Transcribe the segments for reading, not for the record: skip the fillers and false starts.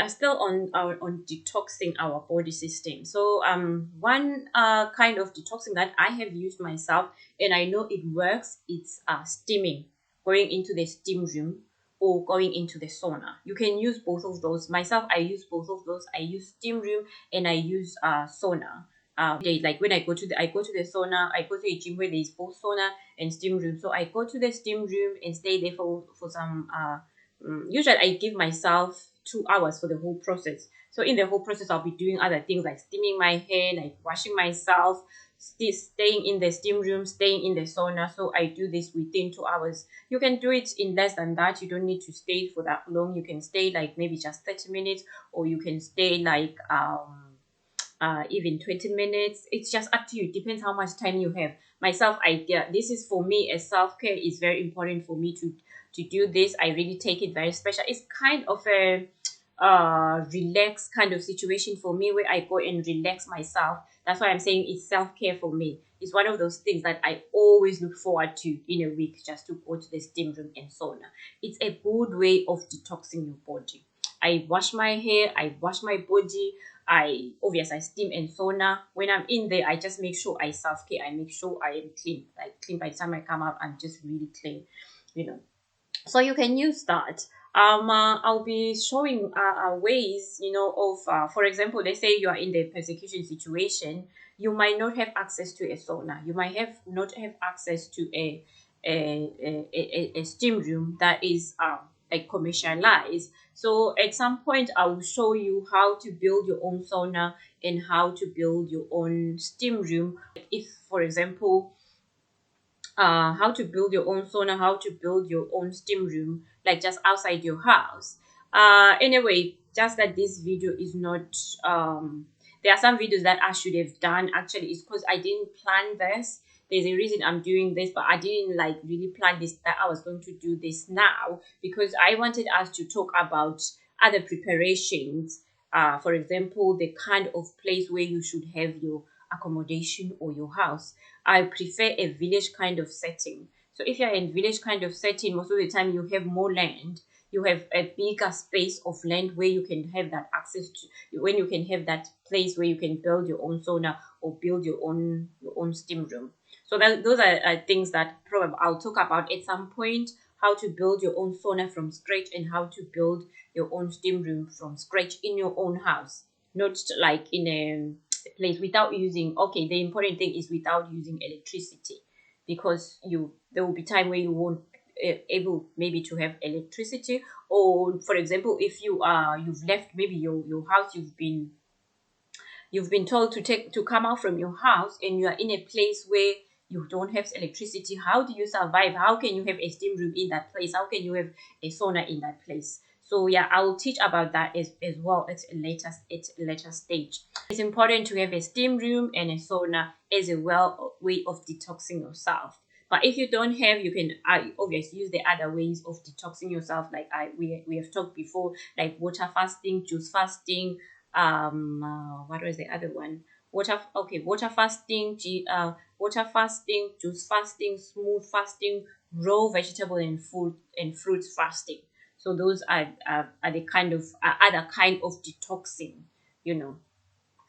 are still on detoxing our body system. So one kind of detoxing that I have used myself and I know it works, it's steaming, going into the steam room or going into the sauna. You can use both of those. Myself, I use both of those. I use steam room and I use sauna. Like when I go to the sauna, I go to a gym where there is both sauna and steam room. So I go to the steam room and stay there for some usually I give myself 2 hours for the whole process. So in the whole process, I'll be doing other things like steaming my hair, like washing myself, staying in the steam room, staying in the sauna. So I do this within 2 hours. You can do it in less than that. You don't need to stay for that long. You can stay like maybe just 30 minutes, or you can stay like even 20 minutes. It's just up to you. It depends how much time you have. Myself, this is for me as self-care. Is very important for me to do this. I really take it very special. It's kind of a relaxed kind of situation for me where I go and relax myself. That's why I'm saying it's self-care for me. It's one of those things that I always look forward to in a week, just to go to the steam room and sauna. It's a good way of detoxing your body. I wash my hair, I wash my body, I steam and sauna. When I'm in there, I just make sure I self-care. I make sure I am clean. Like clean by the time I come out, I'm just really clean, you know. So you can use that. I'll be showing ways, you know, of for example, let's say you are in the persecution situation. You might not have access to a sauna. You might have not have access to a steam room that is like commercialized. So at some point, I will show you how to build your own sauna and how to build your own steam room. If, for example, how to build your own sauna, how to build your own steam room, like just outside your house. Anyway, just that this video is not, there are some videos that I should have done. Actually, it's because I didn't plan this. There's a reason I'm doing this, but I didn't like really plan this, that I was going to do this now, because I wanted us to talk about other preparations. For example, the kind of place where you should have your accommodation or your house. I prefer a village kind of setting. So if you're in village kind of setting, most of the time you have more land. You have a bigger space of land where you can have that access to, when you can have that place where you can build your own sauna or build your own steam room. So those are things that probably I'll talk about at some point, how to build your own sauna from scratch and how to build your own steam room from scratch in your own house, not like in a place without using, okay, the important thing is without using electricity, because there will be time where you won't able maybe to have electricity. Or for example, if you've left maybe your house, you've been told to come out from your house and you are in a place where you don't have electricity. How do you survive? How can you have a steam room in that place? How can you have a sauna in that place? So yeah, I will teach about that as well at a later stage. It's important to have a steam room and a sauna as a way of detoxing yourself. But if you don't have, you can obviously use the other ways of detoxing yourself, like we have talked before, like water fasting, juice fasting. What was the other one? Water fasting, water fasting, juice fasting, smooth fasting, raw vegetable and fruits fasting. So those are the kind of other kind of detoxing, you know.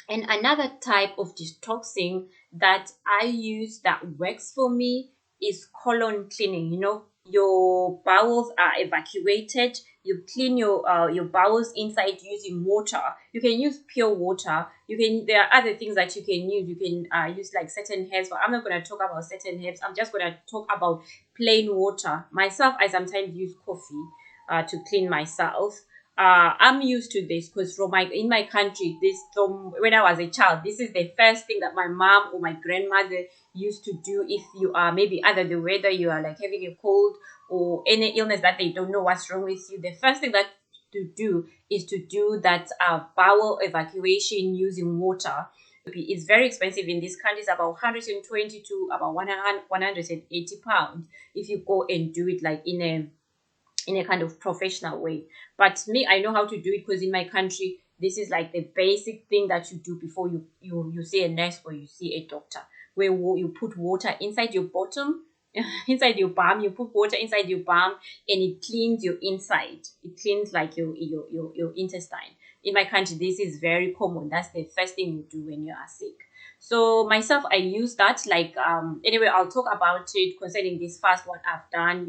And another type of detoxing that I use that works for me is colon cleaning. You know, your bowels are evacuated. You clean your bowels inside using water. You can use pure water. There are other things that you can use. You can use like certain herbs, but I'm not going to talk about certain herbs. I'm just going to talk about plain water. Myself, I sometimes use coffee to clean myself. I'm used to this because in my country, from when I was a child, this is the first thing that my mom or my grandmother used to do. If you are maybe either the weather, you are like having a cold or any illness that they don't know what's wrong with you, the first thing that to do is to do that bowel evacuation using water. It's very expensive in these countries, about 120 to about 180 pounds if you go and do it like in a kind of professional way. But me, I know how to do it because in my country, this is like the basic thing that you do before you see a nurse or you see a doctor, where you put water inside your bottom inside your palm. You put water inside your palm, and it cleans your inside. It cleans like your intestine. In my country, this is very common. That's the first thing you do when you are sick. So myself, I use that. Like anyway, I'll talk about it concerning this fast what I've done.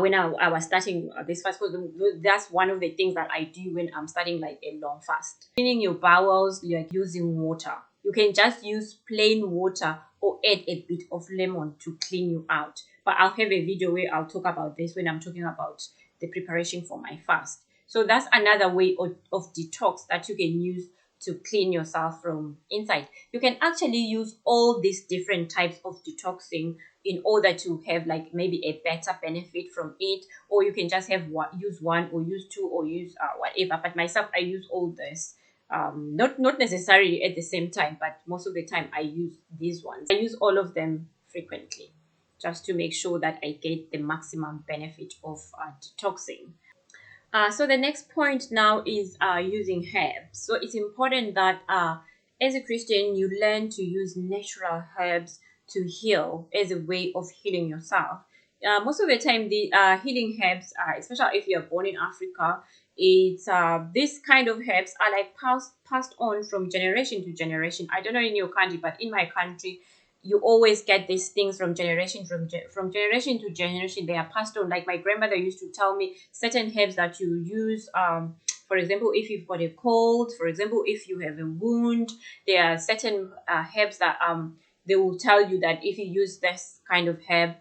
When I was starting this fast food, that's one of the things that I do when I'm starting like a long fast. Cleaning your bowels, you're using water. You can just use plain water or add a bit of lemon to clean you out. But I'll have a video where I'll talk about this when I'm talking about the preparation for my fast. So that's another way of detox that you can use to clean yourself from inside. You can actually use all these different types of detoxing in order to have like maybe a better benefit from it, or you can just have use one or use two or use whatever. But myself, I use all this, not necessarily at the same time, but most of the time I use these ones. I use all of them frequently just to make sure that I get the maximum benefit of detoxing. So the next point now is using herbs. So it's important that as a Christian, you learn to use natural herbs to heal as a way of healing yourself. Most of the time, the healing herbs, especially if you're born in Africa, it's this kind of herbs are like passed on from generation to generation. I don't know in your country, but in my country, you always get these things from from generation to generation. They are passed on. Like my grandmother used to tell me certain herbs that you use. For example, if you've got a cold, for example, if you have a wound, there are certain herbs that they will tell you that if you use this kind of herb,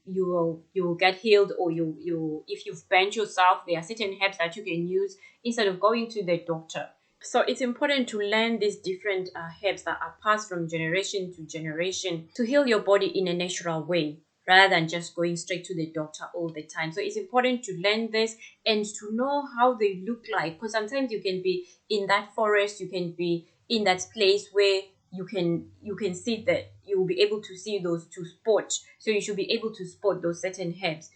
you will get healed, or you if you've burnt yourself, there are certain herbs that you can use instead of going to the doctor. So it's important to learn these different herbs that are passed from generation to generation to heal your body in a natural way rather than just going straight to the doctor all the time. So it's important to learn this and to know how they look like, because sometimes you can be in that forest, you can be in that place where you can see that you will be able to see those to spot. So you should be able to spot those certain herbs.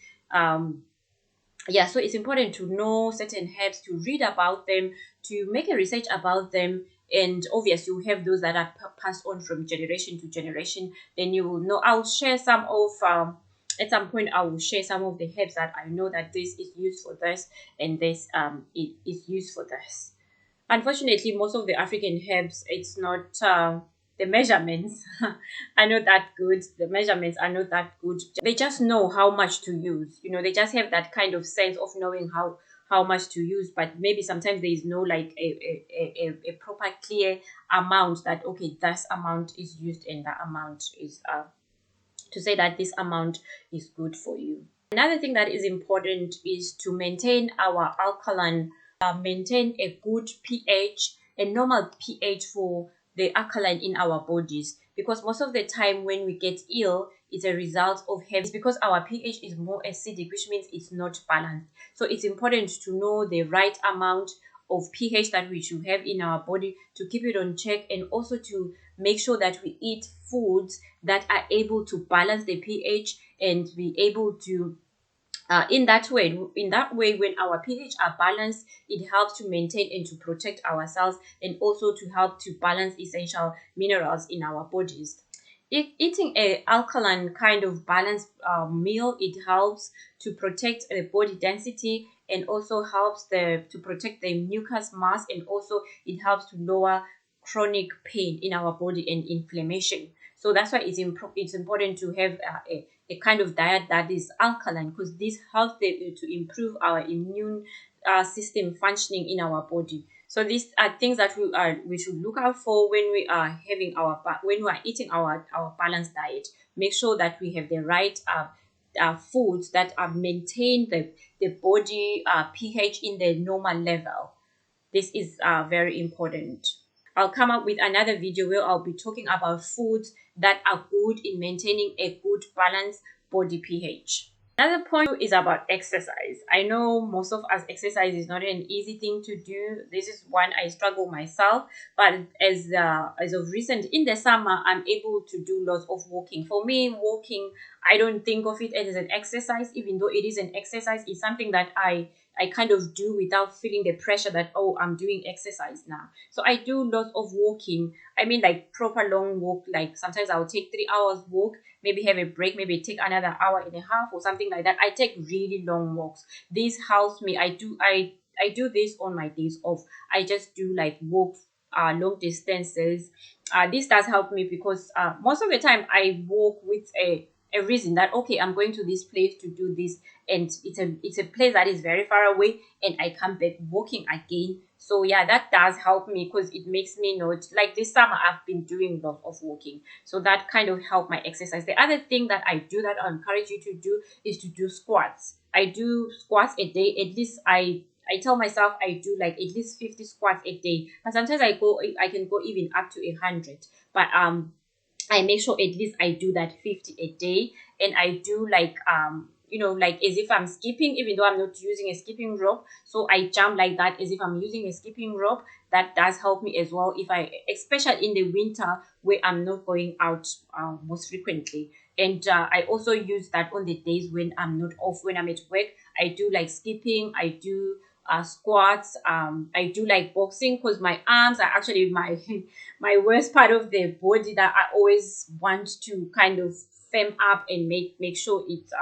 Yeah, so it's important to know certain herbs, to read about them, to make a research about them, and obviously you have those that are passed on from generation to generation. Then you will know. I'll share some of at some point I will share some of the herbs that I know that this is used for this, and this it is used for this. Unfortunately, most of the African herbs, it's not the measurements are not that good. The measurements are not that good. They just know how much to use. They just have that kind of sense of knowing how much to use. But maybe sometimes there is no like a proper clear amount that okay, this amount is used and that amount is to say that this amount is good for you. Another thing that is important is to maintain our alkaline, maintain a good pH, a normal pH for the alkaline in our bodies. Because most of the time when we get ill, it's a result of heavy. It's because our pH is more acidic, which means it's not balanced. So it's important to know the right amount of pH that we should have in our body to keep it on check, and also to make sure that we eat foods that are able to balance the pH and be able to in that way, when our pH are balanced, it helps to maintain and to protect ourselves, and also to help to balance essential minerals in our bodies. Eating a alkaline kind of balanced meal, it helps to protect the body density, and also helps to protect the mucus mass, and also it helps to lower chronic pain in our body and inflammation. So that's why it's important to have a kind of diet that is alkaline, because this helps to improve our immune system functioning in our body. So these are things that we should look out for when we are eating our balanced diet. Make sure that we have the right foods that maintain the body pH in the normal level. This is very important. I'll come up with another video where I'll be talking about foods that are good in maintaining a good balanced body pH. Another point is about exercise. I know most of us, exercise is not an easy thing to do. This is one I struggle myself, but as of recent, in the summer, I'm able to do lots of walking. For me, walking, I don't think of it as an exercise, even though it is an exercise. It's something that I I kind of do without feeling the pressure that, oh, I'm doing exercise now. So I do lots of walking. I mean, like proper long walk. Like sometimes I'll take 3 hours walk, maybe have a break, maybe take another hour and a half or something like that. I take really long walks. This helps me. I do this on my days off. I just do like walk long distances. This does help me because most of the time I walk with a reason that, okay, I'm going to this place to do this, and it's a place that is very far away, and I come back walking again. So yeah, that does help me because it makes me not, like this summer I've been doing a lot of walking, so that kind of help my exercise. The other thing that I do that I encourage you to do is to do squats. I do squats a day. At least I tell myself I do like at least 50 squats a day, but sometimes I can go even up to 100. But I make sure at least I do that 50 a day. And I do like like as if I'm skipping, even though I'm not using a skipping rope. So I jump like that as if I'm using a skipping rope. That does help me as well, if I, especially in the winter where I'm not going out most frequently. And I also use that on the days when I'm not off, when I'm at work. I do like skipping, I do squats, I do like boxing, because my arms are actually my my worst part of the body that I always want to kind of firm up and make sure it's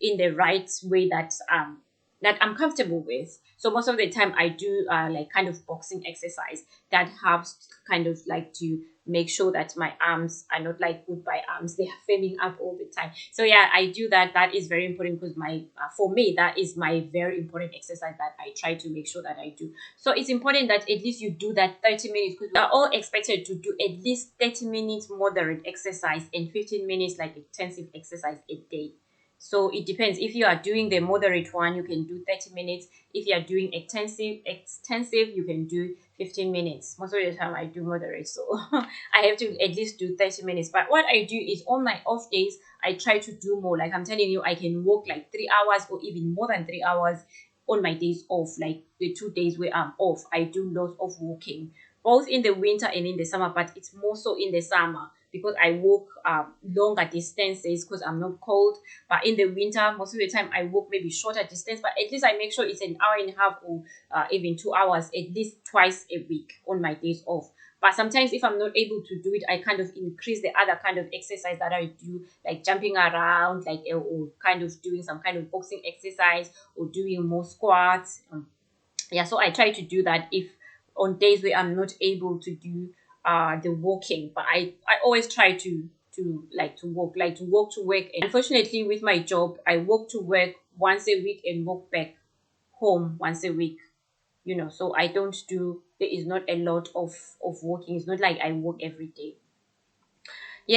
in the right way that I'm comfortable with. So most of the time I do like kind of boxing exercise that helps kind of like to make sure that my arms are not like goodbye arms, they are firming up all the time. So yeah, I do that. That is very important because my for me, that is my very important exercise that I try to make sure that I do. So it's important that at least you do that 30 minutes, because we are all expected to do at least 30 minutes moderate exercise and 15 minutes like intensive exercise a day. So it depends. If you are doing the moderate one, you can do 30 minutes. If you are doing extensive, you can do 15 minutes. Most of the time I do moderate, so I have to at least do 30 minutes. But what I do is on my off days, I try to do more. Like I'm telling you, I can walk like 3 hours or even more than 3 hours on my days off. Like the 2 days where I'm off, I do lots of walking, both in the winter and in the summer, but it's more so in the summer because I walk longer distances because I'm not cold. But in the winter, most of the time I walk maybe shorter distance, but at least I make sure it's an hour and a half or even 2 hours at least twice a week on my days off. But sometimes if I'm not able to do it, I kind of increase the other kind of exercise that I do, like jumping around, like or kind of doing some kind of boxing exercise or doing more squats. Yeah, so I try to do that if on days where I'm not able to do the walking. But I always try to walk to work. And unfortunately, with my job, I walk to work once a week and walk back home once a week. So I don't do, there is not a lot of walking. It's not like I walk every day.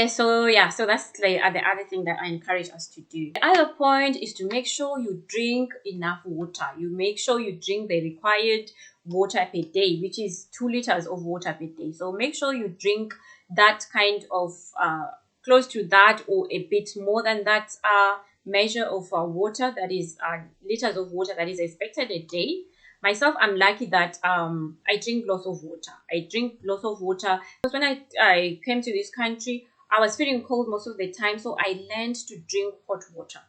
So that's like the other thing that I encourage us to do. The other point is to make sure you drink enough water. You make sure you drink the required water per day, which is 2 liters of water per day. So make sure you drink that kind of close to that or a bit more than that measure of water, that is liters of water that is expected a day. Myself, I'm lucky that I drink lots of water. I drink lots of water because when I came to this country, I was feeling cold most of the time, so I learned to drink hot water.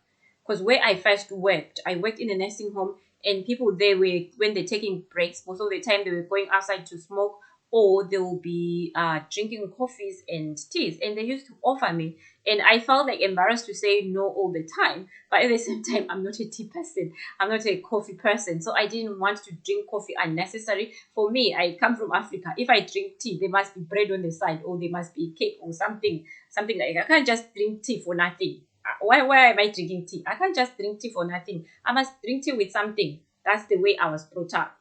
Because where I first worked, I worked in a nursing home, and people there were, when they're taking breaks, most of the time they were going outside to smoke, or they will be drinking coffees and teas, and they used to offer me. And I felt like embarrassed to say no all the time, but at the same time, I'm not a tea person. I'm not a coffee person, so I didn't want to drink coffee unnecessary. For me, I come from Africa. If I drink tea, there must be bread on the side, or there must be cake or something like that. I can't just drink tea for nothing. Why am I drinking tea? I can't just drink tea for nothing. I must drink tea with something. That's the way I was brought up.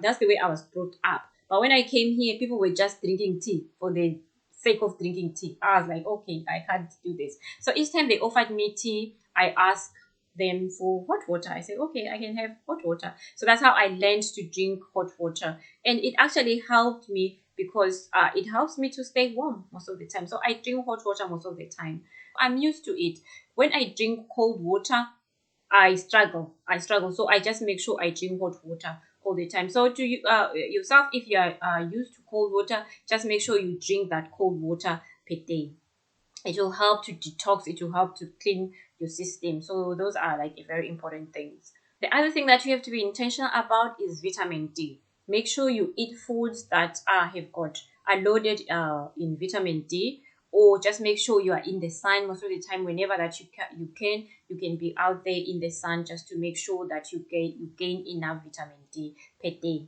That's the way I was brought up. But when I came here, people were just drinking tea for the sake of drinking tea. I was like, okay, I can't do this. So each time they offered me tea, I asked them for hot water. I said, okay, I can have hot water. So that's how I learned to drink hot water. And it actually helped me because it helps me to stay warm most of the time. So I drink hot water most of the time. I'm used to it. When I drink cold water, I struggle. So I just make sure I drink hot water all the time. So to you, yourself, if you are used to cold water, just make sure you drink that cold water per day. It will help to detox. It will help to clean your system. So those are like very important things. The other thing that you have to be intentional about is vitamin D. Make sure you eat foods that have got are loaded in vitamin D, or just make sure you are in the sun most of the time. Whenever that you can be out there in the sun just to make sure that you gain enough vitamin D per day.